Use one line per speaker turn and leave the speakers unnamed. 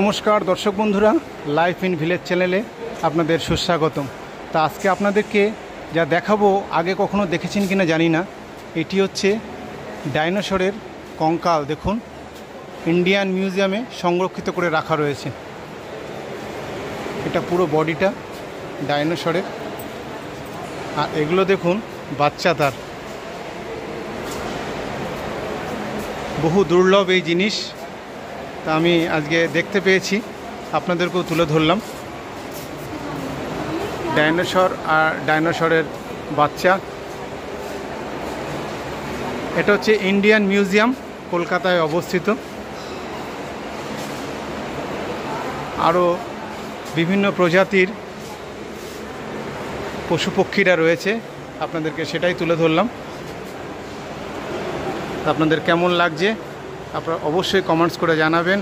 নমস্কার দর্শক বন্ধুরা, লাইফ ইন ভিলেজ চ্যানেলে আপনাদের সুস্বাগতম। তা আজকে আপনাদেরকে যা দেখাবো আগে কখনো দেখেছেন কিনা জানি না। এটি হচ্ছে ডাইনোসরের কঙ্কাল। দেখুন, ইন্ডিয়ান মিউজিয়ামে সংরক্ষিত করে রাখা রয়েছে। এটা পুরো বডিটা ডাইনোসরের, আর এগুলো দেখুন বাচ্চা তার। বহু দুর্লভ এই জিনিস, তা আমি আজকে দেখতে পেয়েছি, আপনাদেরকেও তুলে ধরলাম। ডাইনোসর আর ডাইনোসরের বাচ্চা। এটা হচ্ছে ইন্ডিয়ান মিউজিয়াম, কলকাতায় অবস্থিত। আরও বিভিন্ন প্রজাতির পশু পক্ষীরা রয়েছে, আপনাদেরকে সেটাই তুলে ধরলাম। আপনাদের কেমন লাগছে আপনারা অবশ্যই কমেন্টস করে জানাবেন।